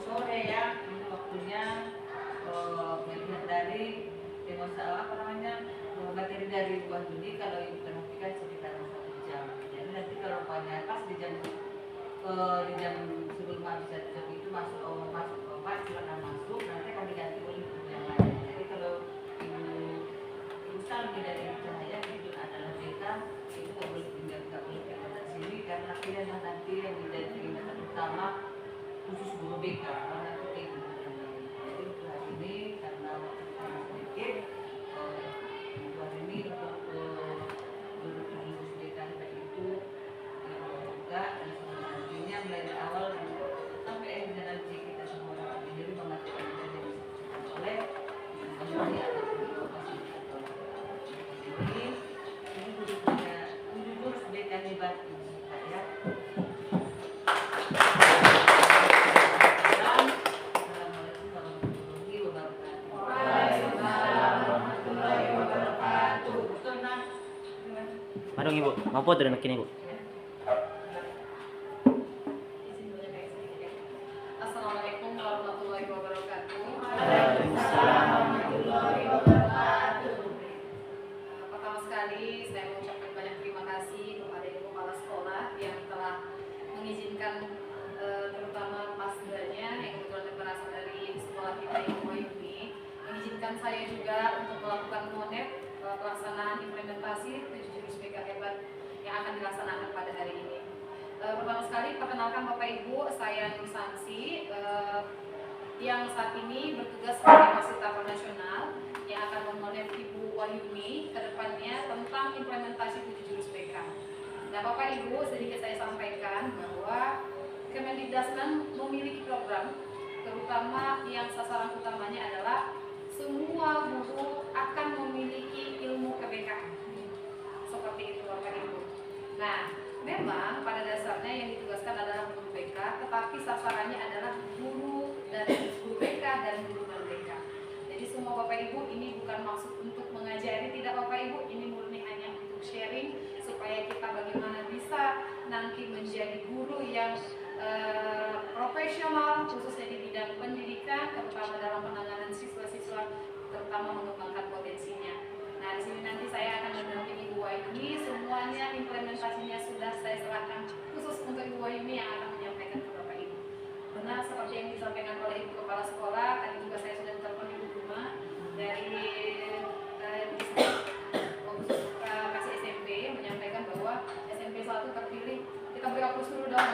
sore ya, ini waktunya melihat dari materi dari buah Juni. Kalau ibu perhatikan sekitar 1 jam. Jadi nanti kalau rupanya pas di jam sebelum habis jam itu masuk Bapak silakan masuk, nanti akan diganti oleh guru yang lain. Jadi kalau ibu Salmi dari Cahaya itu adalah BK, itu nggak boleh tinggal dari sini karena pilihan nanti yang menjadi peringatan utama khusus guru BK karena itu ibu yang lain. Jadi untuk hari ini karena waktu kita sedikit, untuk hari ini untuk guru BK kita itu yang juga dan selanjutnya mulai dari awal sampai akhirnya nanti kita semua menjadi mengatakan menjadi oleh kembali atas ini duduknya jujur sebaiknya hebat ya. Assalamualaikum warahmatullahi wabarakatuh. Waalaikumsalam warahmatullahi wabarakatuh. Madong Ibu, mau foto dan bikin Ibu. Assalamualaikum warahmatullahi wabarakatuh. Waalaikumsalam warahmatullahi wabarakatuh. Pertama sekali saya mengucapkan banyak terima kasih kepada Ibu Kepala Sekolah yang telah mengizinkan terutama pasdanya yang kebetulan berasal dari sekolah kita Ibu Wayuni, mengizinkan saya juga untuk melakukan monet pelaksanaan implementasi 7 jurus BK hebat yang akan dilaksanakan pada hari ini. Pertama sekali perkenalkan Bapak Ibu, saya Nur Sansi yang saat ini bertugas sebagai fasilitator nasional yang akan memonet Ibu Wahyuni ke depannya tentang implementasi 7 jurus BK. Nah Bapak Ibu, sedikit saya sampaikan bahwa Kemendikbudristek memiliki program terutama yang sasaran utamanya adalah semua guru akan memiliki ilmu KBK. Seperti itu Bapak Ibu. Nah, memang pada dasarnya yang ditugaskan adalah guru BK, tetapi sasarannya adalah guru BK dan guru non BK. Jadi semua Bapak Ibu ini bukan maksud untuk mengajari, tidak Bapak Ibu, ini murni hanya untuk sharing supaya kita bagaimana bisa nanti menjadi guru yang profesional khususnya di bidang pendidikan, terutama dalam penanganan siswa-siswa, terutama mengembangkan potensinya. Nah, di sini nanti saya akan mendampingi Ibu Wahyuni, semuanya implementasinya sudah saya serahkan khusus untuk Ibu Wahyuni yang akan menyampaikan ke Bapak Ibu. Benar seperti yang disampaikan oleh Ibu Kepala Sekolah, tadi juga saya sudah telepon Ibu Guma dari khusus kasih SMP menyampaikan bahwa SMP 1 terpilih. Kita beri aplaus dulu dong.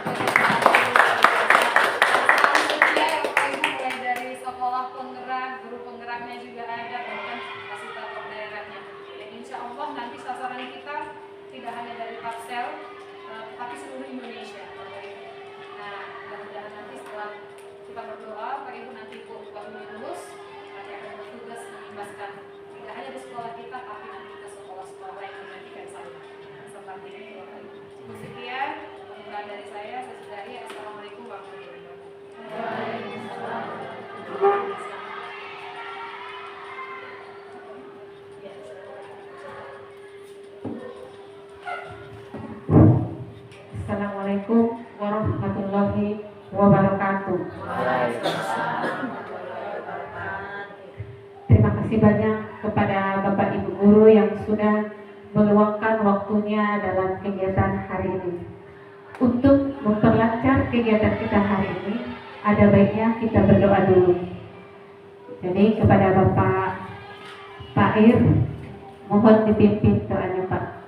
Mulai dari sekolah penggerak, guru penggeraknya juga ada, bahkan fasilitator daerahnya. Dan insya Allah nanti sasaran kita tidak hanya dari Paksel, tapi seluruh Indonesia. Nah, mudah-mudahan nanti setelah kita berdoa, Pak Ibu nanti Ibu Wahyuni lulus, nanti akan bertugas mengimbaskan tidak hanya di sekolah kita, tapi nanti ke sekolah-sekolah lain yang menggantikan saya. Seperti itu, Bapak Ibu. Sekian pembukaan dari saya sudahi. Assalamualaikum warahmatullahi wabarakatuh. Assalamualaikum warahmatullahi wabarakatuh. Terima kasih banyak kepada Bapak Ibu Guru yang sudah meluangkan waktunya dalam kegiatan hari ini. Untuk memperlancar kegiatan kita hari ini, ada baiknya kita berdoa dulu. Jadi kepada Bapak Pak Ir, mohon dipimpin doanya Pak.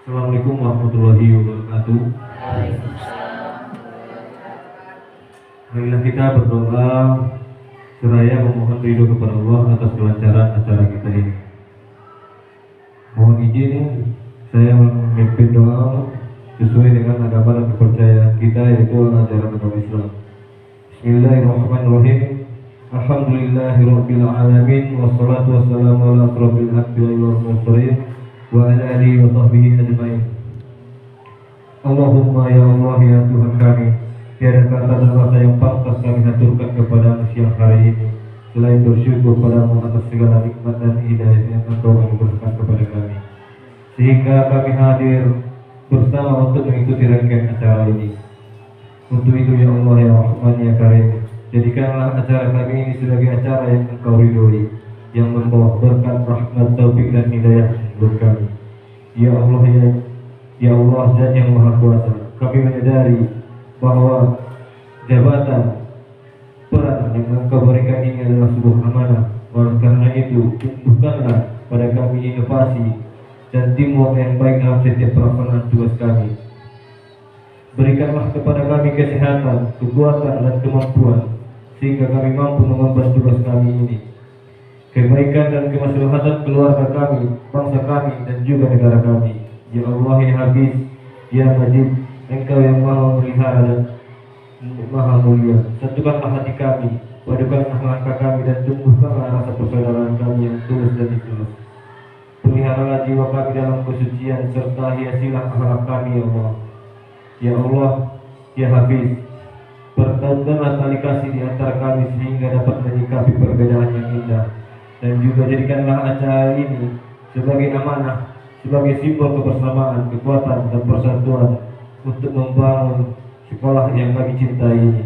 Assalamualaikum warahmatullahi wabarakatuh. Marilah kita berdoa seraya memohon ridho kepada Allah atas kelancaran acara kita ini. Mohon izin saya memimpin doa sesuai dengan agama dan kepercayaan kita, yaitu ajaran agama Islam. Bismillahirrahmanirrahim. Alhamdulillahirabbil alamin wassalatu wassalamu ala asrofil anbiya'i wal mursalin wa ala alihi wa sahbihi ajmain. Allahumma ya Allah ya Tuhan kami, tiada kata dan rasa yang pantas kami haturkan kepada siang hari ini selain bersyukur padamu atas segala nikmat dan hidayah yang Engkau anugerahkan kepada kami. sehingga kami hadir bersama untuk mengikuti rangkaian acara ini. Untuk itu ya Allah ya Rahman ya Karim, jadikanlah acara kami ini sebagai acara yang Engkau ridhoi, yang membawa berkat, rahmat, taufik dan hidayah buat kami. Ya Allah ya Allah Zat yang Maha Kuasa, kami menyadari bahwa jabatan peran yang Engkau berikan ini adalah sebuah amanah. Oleh karena itu, tumbuhkanlah pada kami inovasi dan teamwork yang baik dalam setiap pelaksanaan tugas kami. Berikanlah kepada kami kesehatan, kekuatan dan kemampuan sehingga kami mampu mengemban tugas kami ini. Kebaikan dan kemaslahatan keluarga kami, bangsa kami dan juga negara kami. Ya Allah ya Hafiz, ya Majid, Engkau yang Maha memelihara dan Maha mulia. Satukanlah hati kami, padukanlah langkah kami dan tumbuhkanlah rasa persaudaraan kami yang tulus dan ikhlas. Peliharalah jiwa kami dalam kesucian serta hiasilah akhlak kami ya Allah. Ya Allah, ya Hafiz, pertahankanlah tali kasih di antara kami sehingga dapat menyikapi perbedaan yang indah, dan juga jadikanlah acara ini sebagai amanah, sebagai simbol kebersamaan, kekuatan dan persatuan untuk membangun sekolah yang kami cintai ini.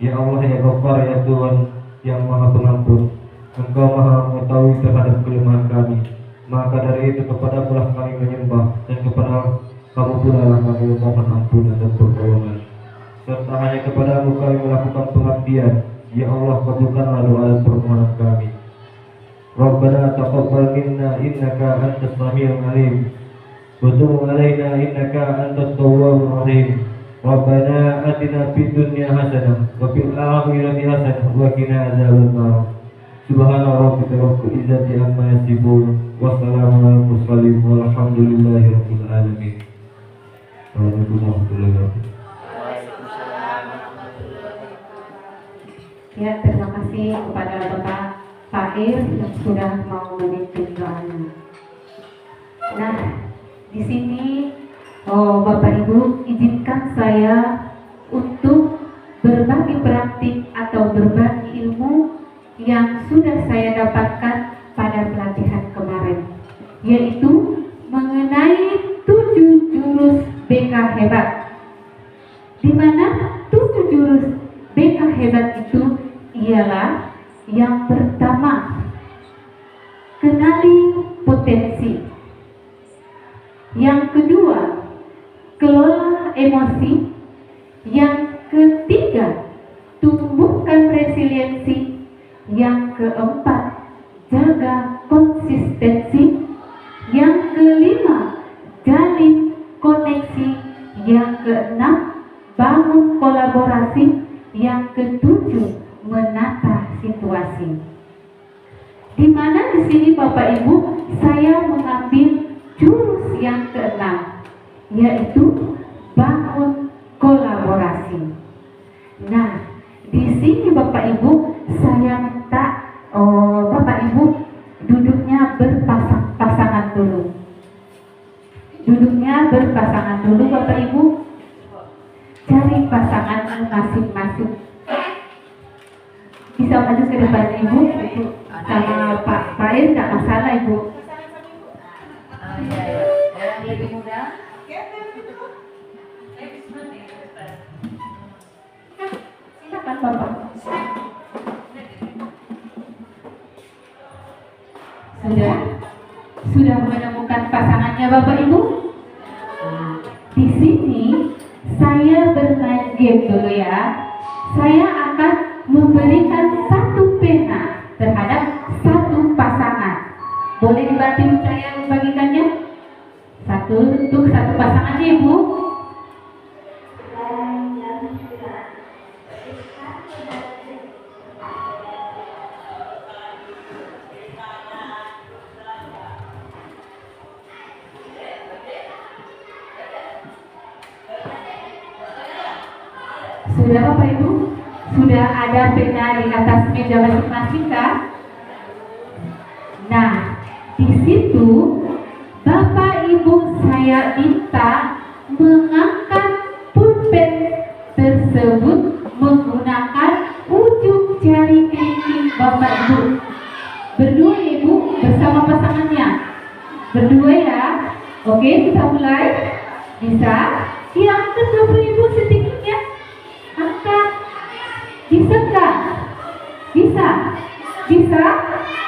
Ya Allah ya Ghaffar ya Tuhan yang Maha Pengampun, Engkau Maha mengetahui terhadap kelemahan kami, maka dari itu kepada Allah kami menyembah dan kepada Kamu pula lah kami memohon ampunan dan pertolongan, serta hanya kepadamu kami melakukan pengabdian. Ya Allah, kabulkanlah doa dan permohonan kami. Rabbana taqabbal minna innaka antas samiul alim wa tub alaina innaka antat tawwabur rahim. Rabbana atina fid dunya hasanah wa fil akhirati hasanah wa qina adzabannar. Subhana rabbika rabbil izzati amma yasifun wa salamun alal mursalin walhamdulillahi rabbil alamin. Assalamualaikum warahmatullahi wabarakatuh. Ya, terima kasih kepada Bapak Fahir yang sudah mau memimpin doanya. Nah, di sini Bapak Ibu izinkan saya untuk berbagi praktik atau berbagi ilmu yang sudah saya dapatkan pada pelatihan kemarin, yaitu mengenai 7 jurus BK hebat. Di mana 7 jurus BK hebat itu ialah yang pertama, kenali potensi. Yang kedua, kelola emosi. Yang ketiga, tumbuhkan resiliensi. Yang keempat, jaga konsistensi. Yang kelima, jalin koneksi. Yang keenam, bangun kolaborasi. Yang ketujuh, menata situasi. Di mana di sini Bapak Ibu saya mengambil jurus yang keenam, yaitu bangun kolaborasi. Nah, di sini Bapak Ibu saya minta Bapak Ibu duduknya berpasangan dulu. Duduknya berpasangan dulu Bapak Ibu. Cari pasangan masing-masing. Bisa maju ke depan Ibu sama Pak Fair, tidak masalah Ibu. Yang lebih muda. Silakan Bapak. Sudah menemukan pasangannya Bapak Ibu? Di sini saya bermain game dulu ya. Saya akan memberikan satu pena terhadap satu pasangan. Boleh dibantu saya membagikannya? Satu untuk satu pasangannya Ibu. Sudah Bapak Ibu? Sudah ada pena di atas meja masing-masing kan? Nah, di situ Bapak Ibu saya minta mengangkat pulpen tersebut menggunakan ujung jari kelingking Bapak Ibu. Berdua Ibu bersama pasangannya. Berdua ya. Oke, kita mulai. Bisa? Iya, angkat Bapak Ibu sedikit ya. Angkat. Bisa nggak? Bisa? Bisa?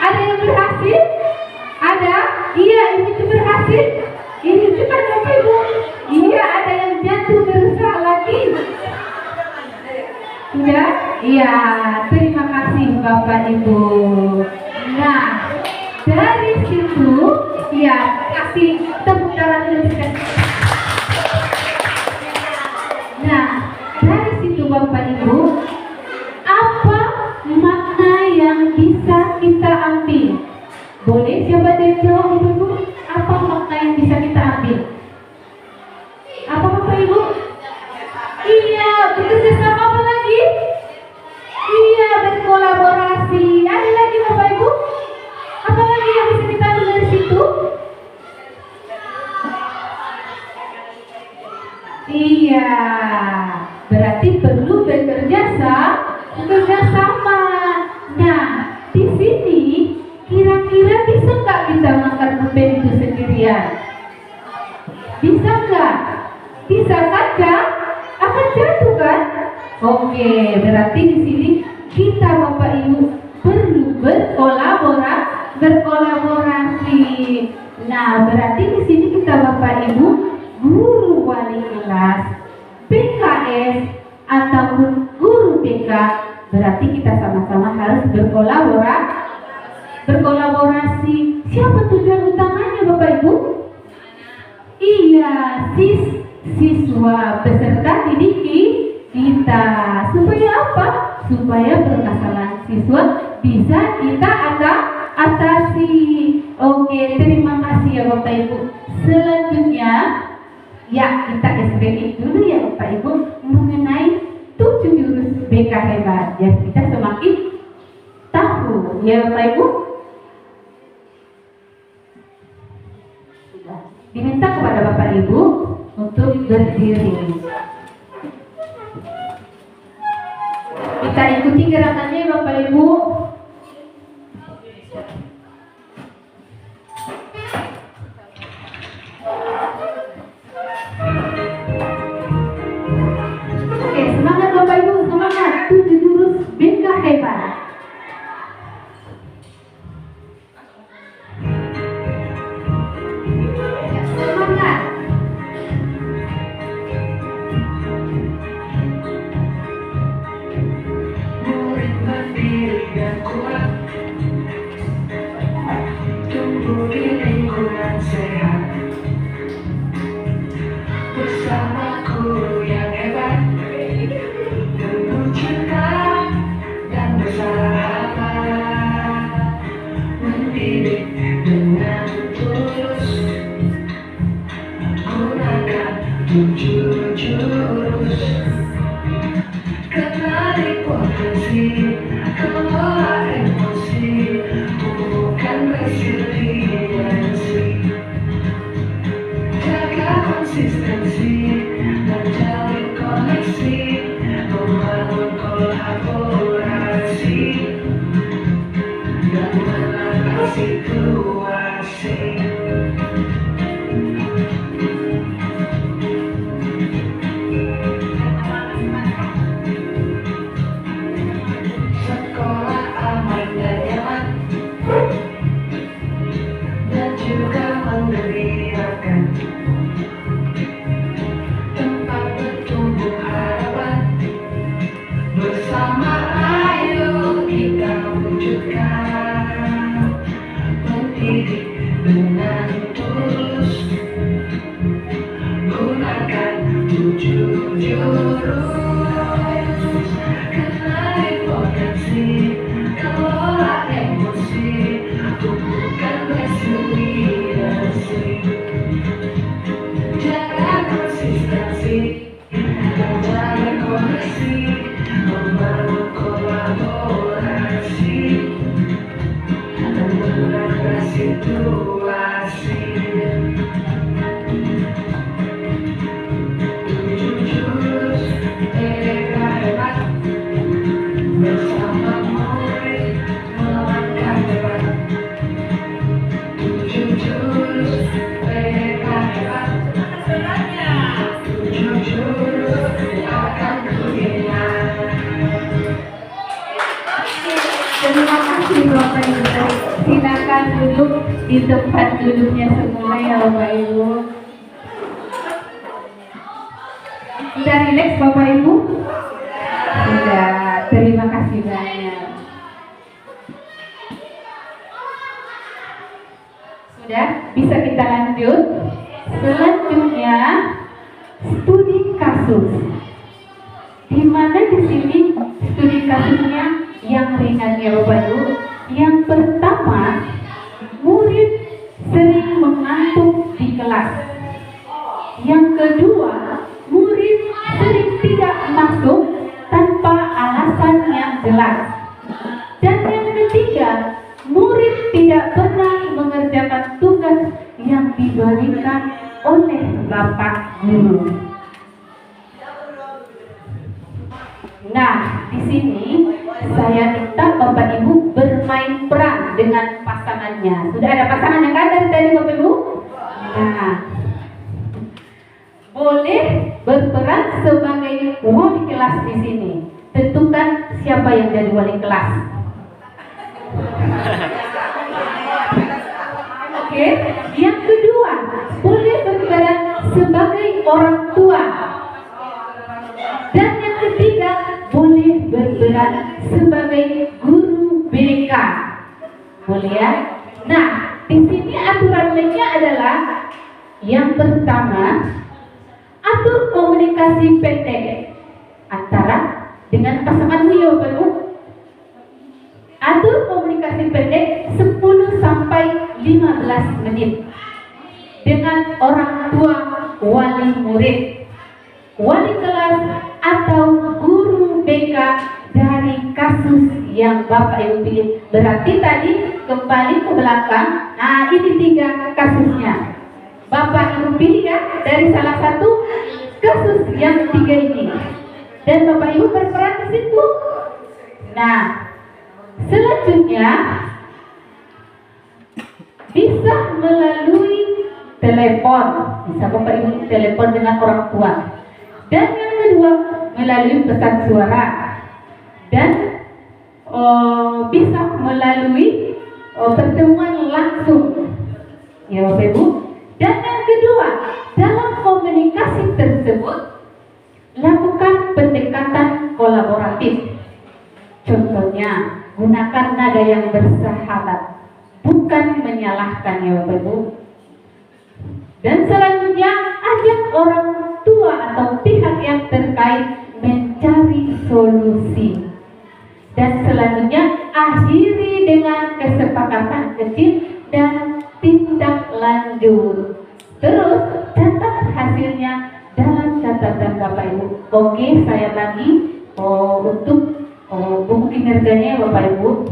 Ada yang berhasil? Ada? Iya, ini tuh berhasil. Ini cepat Bapak Ibu. Iya, ada yang jatuh berusaha lagi. Sudah? Iya, terima kasih Bapak Ibu. Nah, dari situ, ya kasih tepuk tangan dulu. Nah, dari situ Bapak Ibu, apa makna yang bisa kita ambil? Boleh siapa yang jawab Bapak Ibu? Apa makna yang bisa kita ambil? Apa Bapak Ibu? Iya, bekerja sama apa lagi? Iya, berkolaborasi. Ada lagi Bapak Ibu? Apa lagi yang bisa kita ambil dari situ? Iya, berarti perlu bekerja sama. Nah, di sini kira-kira bisa nggak kita mengangkat beban itu sendirian? Bisa nggak? Bisa saja. Akan jatuh kan? Oke, berarti di sini kita Bapak Ibu perlu berkolaborasi. Nah, berarti di sini kita Bapak Ibu guru wali kelas, PKS ataupun guru BK, berarti kita sama-sama harus berkolaborasi. Siapa tujuan utamanya Bapak Ibu? Iya, siswa peserta didik kita. Supaya apa? Supaya permasalahan siswa bisa kita atasi. Oke, terima kasih ya Bapak Ibu. Selanjutnya, ya kita SBI dulu ya Bapak Ibu mengenai 7 jurus BK hebat. Ya kita semakin tahu ya Bapak Ibu. Diminta kepada Bapak Ibu untuk berdiri. Kita ikuti gerakannya Bapak Ibu. Oke, semangat Bapak Ibu, semangat. 7 jurus BK hebat. Semangat. Murid mandiri dan kuat, tumbuh di lingkungan sehat, bersama guru yang hebat, penuh cinta dan bersahabat, mendidik dengan tulus, gunakan 7 jurus. Kenali potensi, kelola emosi, tumbuhkan resiliensi, jaga konsistensi, menjalin koneksi, membangun kolaborasi, dan menangani situasi. Sekolah aman dan nyaman, dan juga menggembirakan, tempat bertumbuh harapan. Bersama ayo kita wujudkan, mendidik dengan tulus, gunakan 7 jurus. Kenali potensi, kelola emosi, tumbuhkan resiliensi, jaga konsistensi, menjalin koneksi, membangun kolaborasi, dan menangani situasi. 7 jurus BK hebat, bersama murid melangkah depan. 7 jurus duduk di tempat duduknya semula ya Bapak Ibu. Sudah rileks Bapak Ibu? Sudah, terima kasih banyak. Sudah, bisa kita lanjut. Selanjutnya studi kasus. Di mana di sini studi kasusnya yang ringan ya Bapak Ibu. Yang pertama, murid sering mengantuk di kelas. Yang kedua, murid sering tidak masuk tanpa alasan yang jelas. Dan yang ketiga, murid tidak pernah mengerjakan tugas yang diberikan oleh Bapak Guru. Nah, di sini saya minta Bapak Ibu bermain peran dengan pasangannya. Sudah ada pasangan yang kan dari tadi Bapak Ibu? Nah, boleh berperan sebagai wali kelas di sini. Tentukan siapa yang jadi wali kelas. Oke, yang kedua, boleh berperan sebagai orang tua. Dan yang ketiga, boleh berperan sebagai guru BK. Boleh ya? Nah, di sini aturan mainnya adalah yang pertama, atur komunikasi pendek antara dengan pasangan ya Bapak Ibu. Atur komunikasi pendek 10 sampai 15 menit dengan orang tua, wali murid, wali kelas atau guru BK dari kasus yang Bapak Ibu pilih. Berarti tadi kembali ke belakang. Nah, ini 3 kasusnya. Bapak Ibu pilih ya dari salah satu kasus yang 3 ini. Dan Bapak Ibu berperan di situ. Nah, selanjutnya bisa melalui telepon. Bisa Bapak Ibu telepon dengan orang tua. Dan yang kedua melalui pesan suara. Dan bisa melalui pertemuan langsung. Ya Bapak Ibu. Dan yang kedua, dalam komunikasi tersebut lakukan pendekatan kolaboratif. Contohnya, gunakan nada yang bersahabat, bukan menyalahkan ya Bapak Ibu. Dan selanjutnya, ajak orang tua atau pihak yang terkait mencari solusi. Dan selanjutnya, akhiri dengan kesepakatan kecil dan tindak lanjut. Terus catat hasilnya dalam catatan Bapak Ibu. Oke, saya bagi untuk buku kinerjanya Bapak Ibu.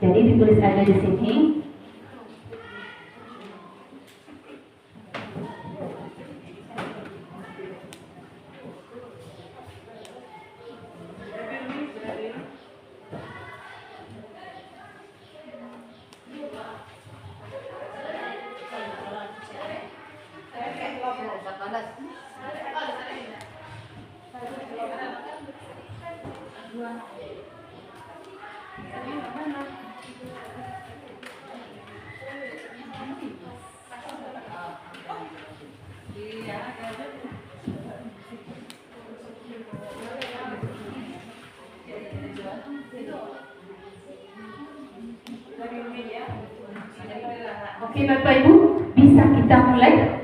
Jadi ditulis aja di sini. Oke Bapak Ibu, bisa kita mulai?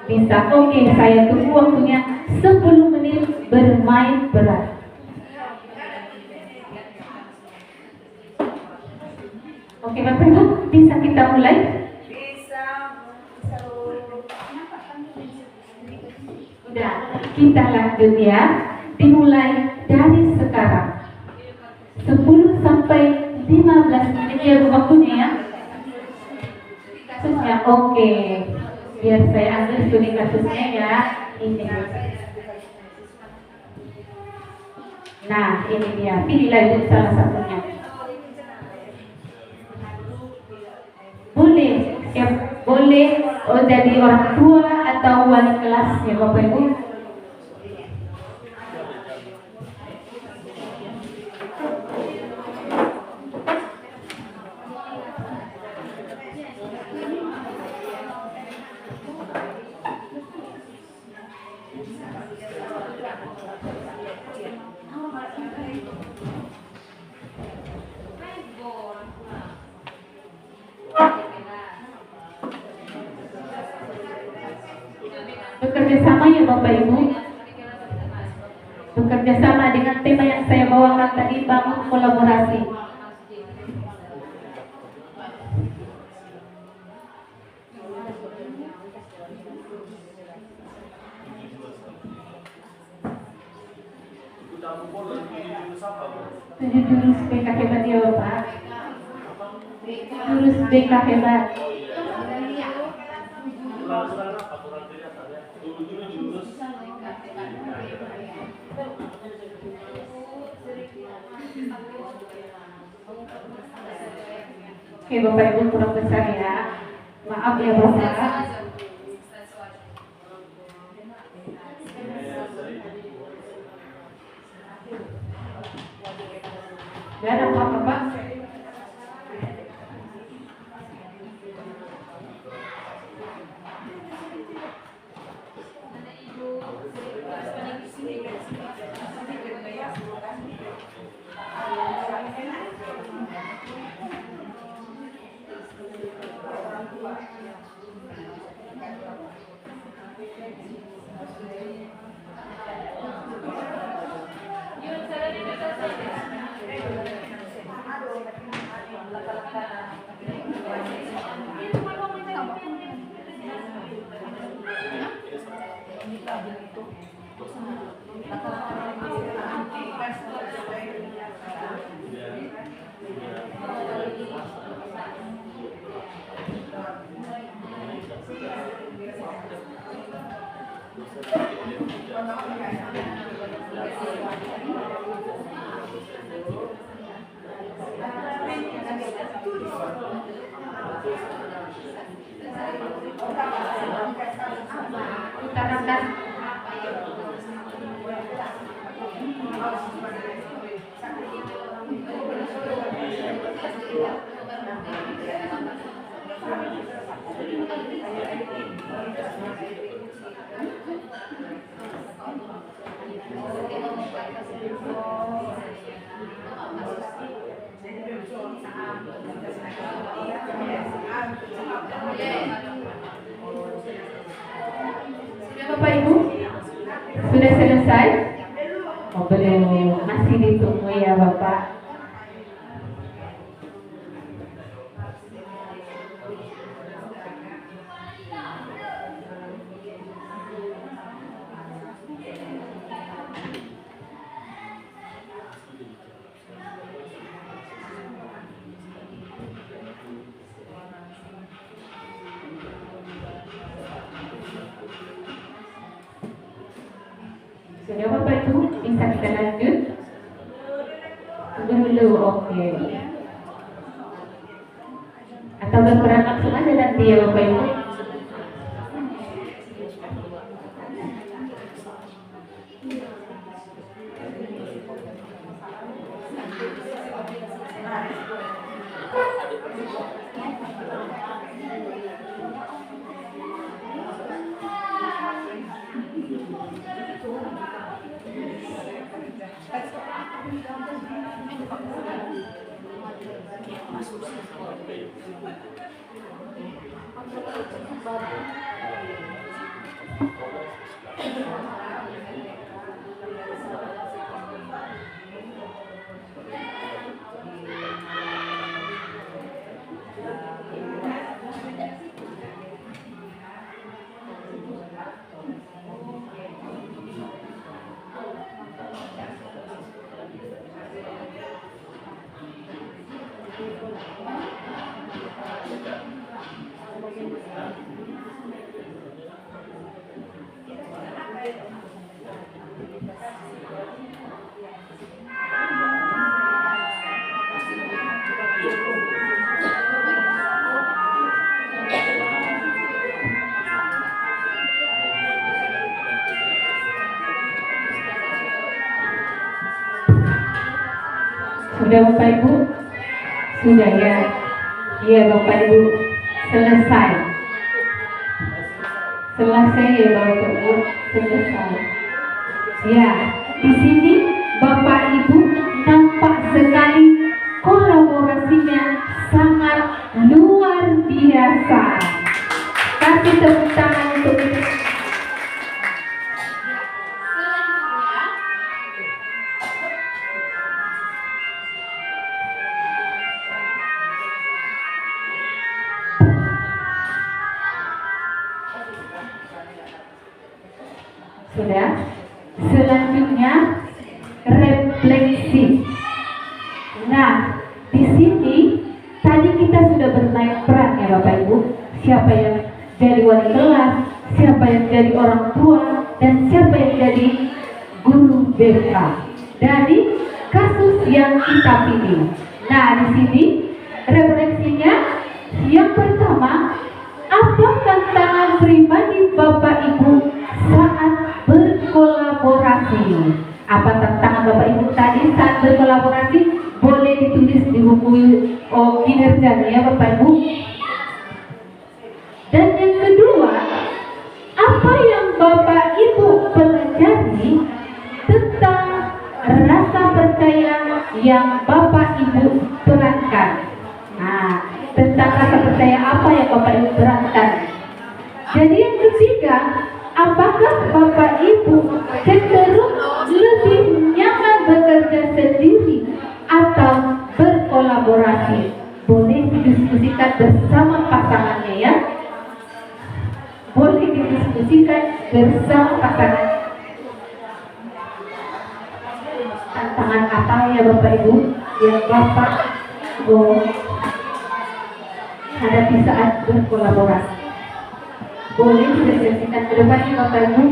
Bisa. Oke, saya tunggu waktunya 10 menit bermain peran. Oke Bapak Ibu, bisa kita mulai? Udah, kita lanjut ya. Dimulai dari sekarang. 10 sampai 15 menit ya waktunya ya. Kasusnya, oke. Biar saya ambil studi kasusnya ya. Ini. Nah, ini dia. Pilihlah Ibu salah satunya. Boleh, ya, boleh jadi orang tua atau wali kelas ya Bapak Ibu. bekerja sama ya Bapak Ibu. Bekerja sama dengan tema yang saya bawakan tadi, bangun kolaborasi. Tujuh jurus BK hebat ya Bapak. Jurus BK hebat. Oke Bapak Ibu, kurang besar ya. Maaf ya Bapak. Gak ada apa-apa Pak. Utarakan Bapak Ibu, sudah selesai? Oh belum, masih ditunggu ya Bapak. Sudah Bapak Ibu, bisa kita lanjut? Dulu, oke. Atau berperan langsung aja nanti ya Bapak Ibu. Sudah Bapak Ibu? Sudah ya? Iya Bapak Ibu, selesai. Selesai ya Bapak Ibu, selesai. Ya, di sini Bapak Ibu nampak sekali kolaborasinya sangat luar biasa. Kasih tepuk tangan untuk itu. Sudah. Selanjutnya refleksi. Nah, di sini tadi kita sudah bermain peran ya Bapak Ibu. Siapa yang jadi wali kelas, siapa yang jadi orang tua, dan siapa yang jadi guru BK dari kasus yang kita pilih. Nah, di sini refleksinya yang pertama, apa tantangan pribadi Bapak Ibu saat berkolaborasi? Apa tantangan Bapak Ibu tadi saat berkolaborasi? Boleh ditulis di buku kinerjanya ya Bapak Ibu. Dan yang kedua, apa yang Bapak Ibu pelajari tentang rasa percaya yang Bapak Ibu terangkan? Nah, tentang rasa percaya apa yang Bapak Ibu terangkan? Jadi yang ketiga, apakah Bapak Ibu cenderung lebih nyaman bekerja sendiri atau berkolaborasi? Boleh didiskusikan bersama pasangannya ya. Boleh didiskusikan bersama pasangan. Tantangan apa ya Bapak Ibu yang Bapak hadapi saat berkolaborasi? Boleh didiskusikan ke depan ya Bapak Ibu.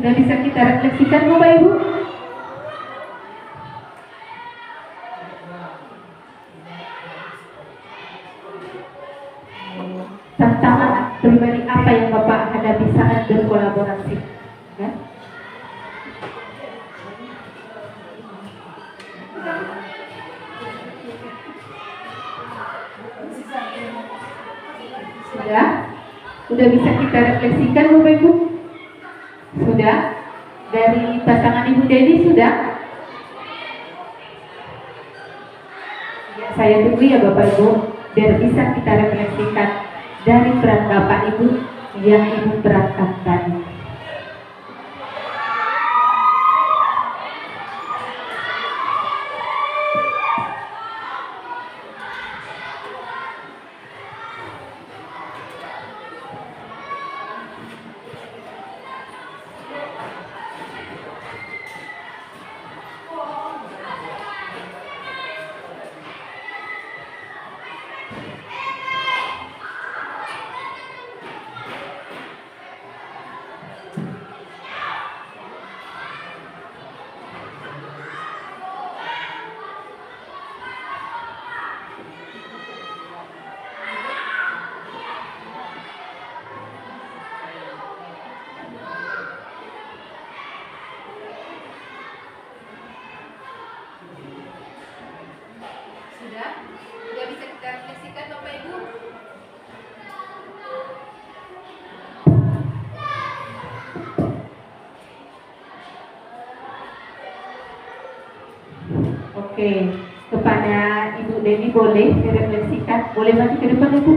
Sudah bisa kita refleksikan Bapak Ibu? Tantangan pribadi apa yang Bapak hadapi saat berkolaborasi? Ya? Sudah bisa kita refleksikan Bapak Ibu? Sudah? Dari pasangan Ibu Dedi sudah? Ya, saya tunggu ya Bapak Ibu, biar bisa kita refleksikan dari peran Bapak Ibu yang Ibu perankan tadi. Sudah bisa kita refleksikan Bapak Ibu? Oke, kepada Ibu Deni boleh direfleksikan, boleh maju ke depan Ibu.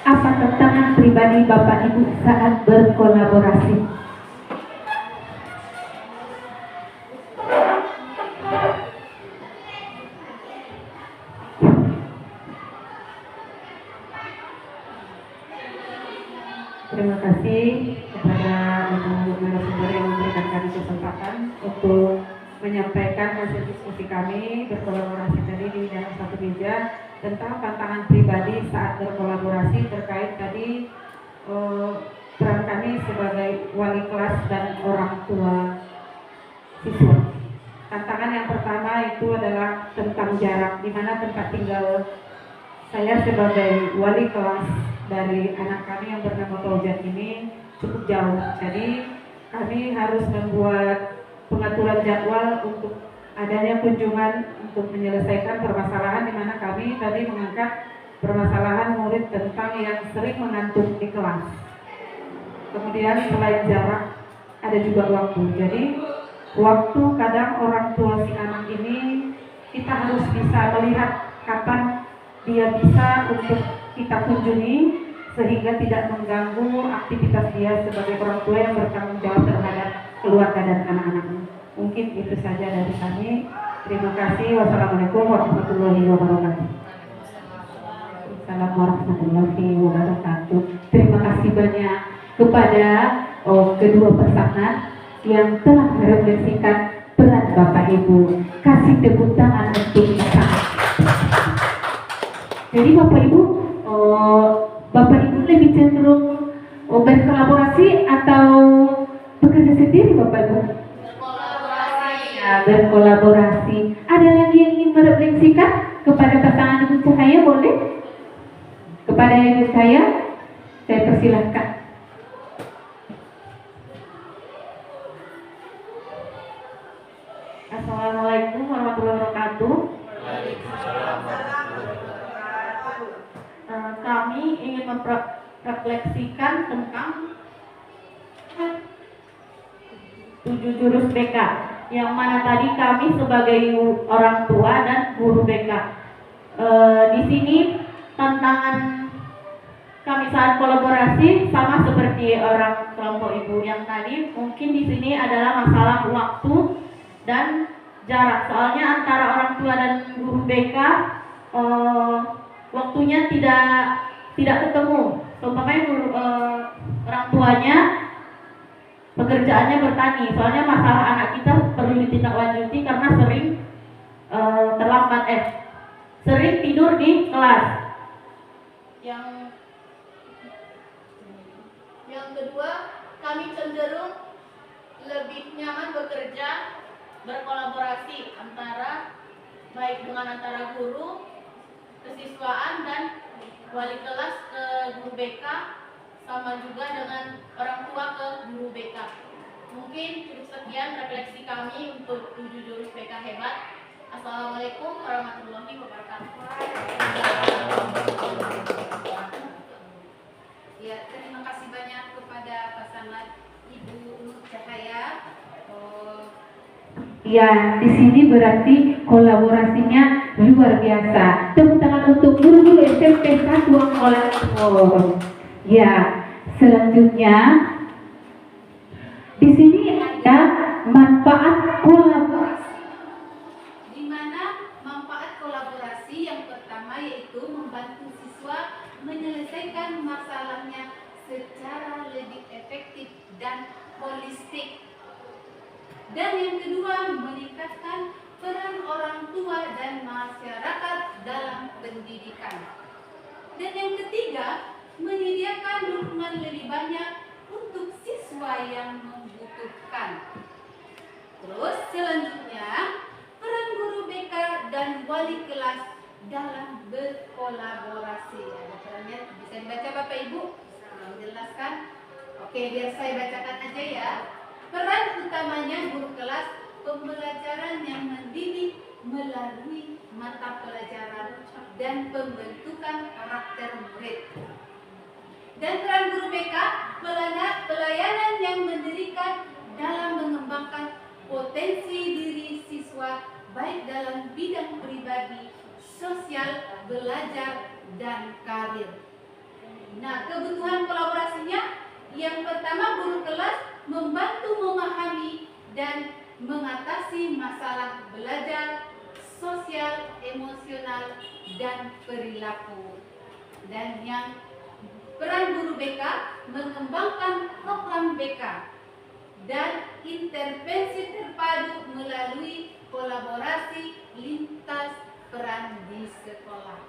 Apa tantangan pribadi Bapak Ibu saat berkolaborasi? Terima kasih kepada Ibu narasumber yang memberikan kami kesempatan untuk menyampaikan hasil diskusi kami berkolaborasi tadi di dalam satu meja tentang tantangan pribadi saat berkolaborasi terkait tadi peran kami sebagai wali kelas dan orang tua siswa. Tantangan yang pertama itu adalah tentang jarak, di mana tempat tinggal saya sebagai wali kelas dari anak kami yang bernama Fauzan ini cukup jauh. Jadi kami harus membuat pengaturan jadwal untuk adanya kunjungan untuk menyelesaikan permasalahan di mana kami tadi mengangkat permasalahan murid tentang yang sering mengantuk di kelas. Kemudian selain jarak ada juga waktu. Jadi waktu kadang orang tua si anak ini kita harus bisa melihat kapan dia bisa untuk kita kunjungi sehingga tidak mengganggu aktivitas dia sebagai orang tua yang bertanggung jawab terhadap keluarga dan anak-anaknya. Mungkin itu saja dari kami. Terima kasih. Wassalamualaikum warahmatullahi wabarakatuh. Assalamualaikum warahmatullahi wabarakatuh. Terima kasih banyak kepada kedua pasangan yang telah merefleksikan peran Bapak Ibu. Kasih tepuk tangan untuk kita. Jadi Bapak Ibu, Bapak Ibu lebih cenderung berkolaborasi atau bekerja sendiri Bapak Ibu? Berkolaborasi. Ada lagi yang ingin merefleksikan kepada pasangan Ibu Cahaya, boleh? Kepada Ibu saya persilahkan. Assalamualaikum warahmatullahi wabarakatuh. Kami ingin merefleksikan tentang 7 jurus BK, yang mana tadi kami sebagai orang tua dan guru BK. Di sini tantangan kami saat kolaborasi sama seperti orang kelompok ibu yang tadi. Mungkin di sini adalah masalah waktu dan jarak. Soalnya antara orang tua dan guru BK waktunya tidak ketemu. Umpamanya guru orang tuanya pekerjaannya bertani, soalnya masalah anak kita perlu ditindaklanjuti karena sering sering tidur di kelas. Yang kedua, kami cenderung lebih nyaman bekerja berkolaborasi baik dengan antara guru, kesiswaan dan wali kelas ke guru BK, sama juga dengan orang tua ke guru BK. Mungkin cukup sekian refleksi kami untuk 7 jurus BK hebat. Assalamualaikum warahmatullahi wabarakatuh. Ya, terima kasih banyak kepada pasangan Ibu Nur Cahaya. Ya, di sini berarti kolaborasinya luar biasa. Tepuk tangan untuk guru-guru SMP 1 Angkola. Ya, selanjutnya di sini ada manfaat kolaborasi. Di mana manfaat kolaborasi yang pertama yaitu membantu siswa menyelesaikan masalahnya secara lebih efektif dan holistik. Dan yang kedua, meningkatkan peran orang tua dan masyarakat dalam pendidikan. Dan yang ketiga, menyediakan dukungan lebih banyak untuk siswa yang membutuhkan. Terus selanjutnya, peran guru BK dan wali kelas dalam berkolaborasi. Ada perannya, bisa dibaca Bapak Ibu? Menjelaskan? Oke, biar saya bacakan aja ya. Peran utamanya guru kelas pembelajaran yang mendidik melalui mata pelajaran dan pembentukan karakter murid. Dan peran guru BK pelayanan yang mendirikan dalam mengembangkan potensi diri siswa baik dalam bidang pribadi, sosial, belajar, dan karir. Nah, kebutuhan kolaborasinya yang pertama, guru kelas membantu memahami dan mengatasi masalah belajar, sosial, emosional, dan perilaku. Dan yang peran guru BK mengembangkan program BK dan intervensi terpadu melalui kolaborasi lintas peran di sekolah.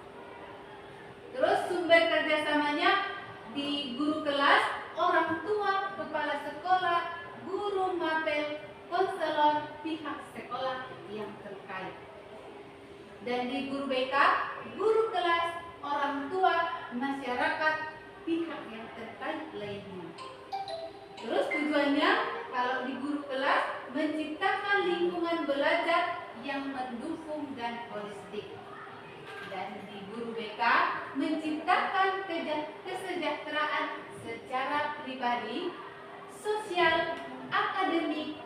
Terus sumber kerjasamanya di guru kelas, orang tua, kepala sekolah, guru mapel, konselor, pihak sekolah yang terkait. Dan di guru BK, guru kelas, orang tua, masyarakat, pihak yang terkait lainnya. Terus tujuannya kalau di guru kelas menciptakan lingkungan belajar yang mendukung dan holistik. Dan di guru BK menciptakan kesejahteraan secara pribadi, sosial, akademik,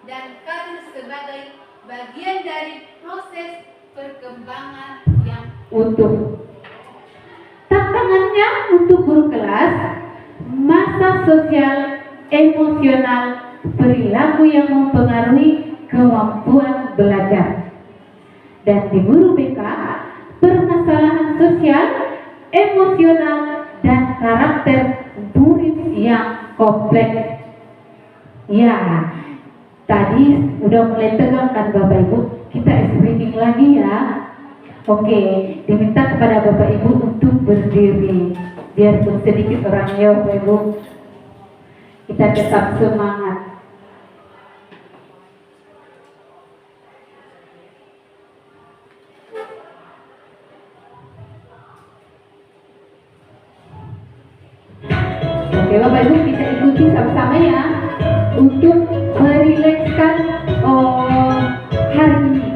dan karir sebagai bagian dari proses perkembangan yang utuh. Tantangannya untuk guru kelas, masa sosial, emosional, perilaku yang mempengaruhi kemampuan belajar. Dan di guru BK, permasalahan sosial, emosional, dan karakter murid yang kompleks. Ya, tadi udah mulai tegang kan Bapak Ibu, kita screening lagi ya. Oke, diminta kepada Bapak Ibu untuk berdiri, biarpun sedikit orangnya Bapak Ibu, kita tetap semangat. Oke Bapak Ibu, kita ikuti sama-sama ya untuk merilekskan hari ini.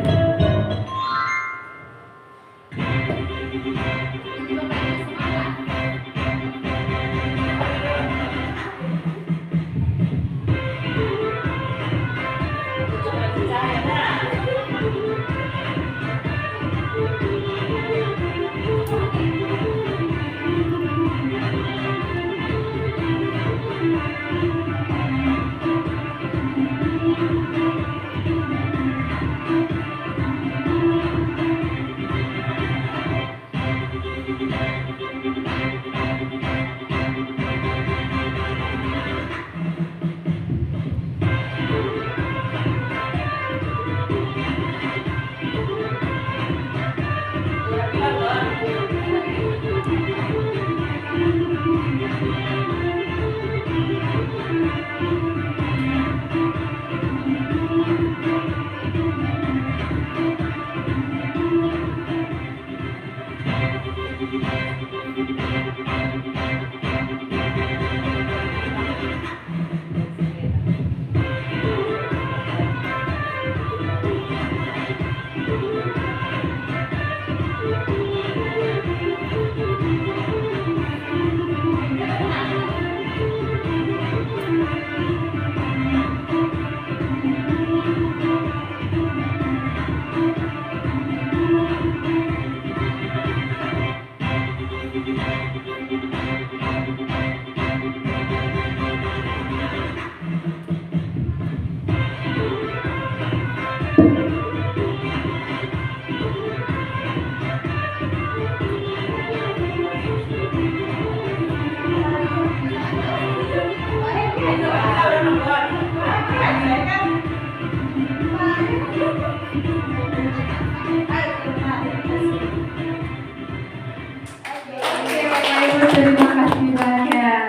Terima kasih banyak.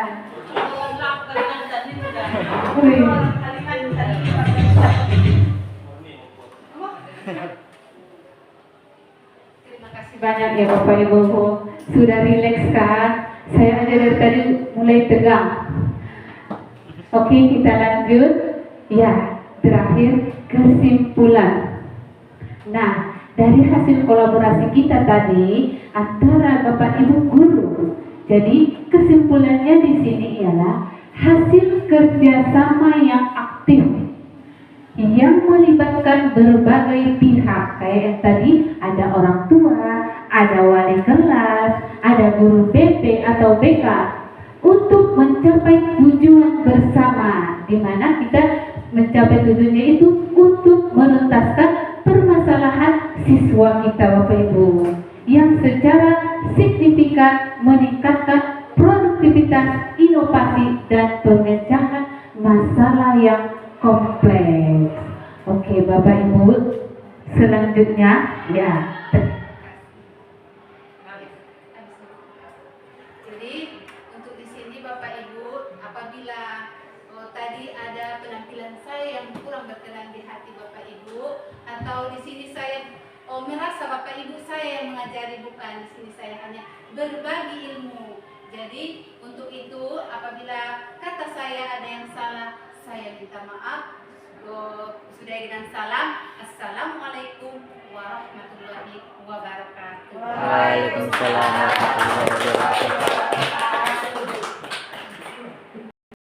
Terima kasih banyak ya Bapak Ibu. Sudah rileks kan? Saya aja dari tadi mulai tegang. Oke, kita lanjut. Ya, terakhir kesimpulan. Nah, dari hasil kolaborasi kita tadi antara Bapak Ibu guru. Jadi kesimpulannya di sini ialah hasil kerjasama yang aktif yang melibatkan berbagai pihak. Kayak yang tadi ada orang tua, ada wali kelas, ada guru BP atau BK untuk mencapai tujuan bersama, di mana kita mencapai tujuannya itu untuk menuntaskan permasalahan siswa kita Bapak Ibu yang secara signifikan meningkatkan produktivitas, inovasi, dan pemecahan masalah yang kompleks. Oke Bapak Ibu, selanjutnya ya. Jadi untuk di sini Bapak Ibu, apabila tadi ada penampilan saya yang kurang berkenan di hati Bapak Ibu, atau di sini saya merasa Bapak Ibu saya yang mengajari, bukan. Di sini saya hanya berbagi ilmu. Jadi untuk itu apabila kata saya ada yang salah, saya minta maaf. Sudah dengan salam. Assalamualaikum warahmatullahi wabarakatuh. Waalaikumsalam warahmatullahi wabarakatuh.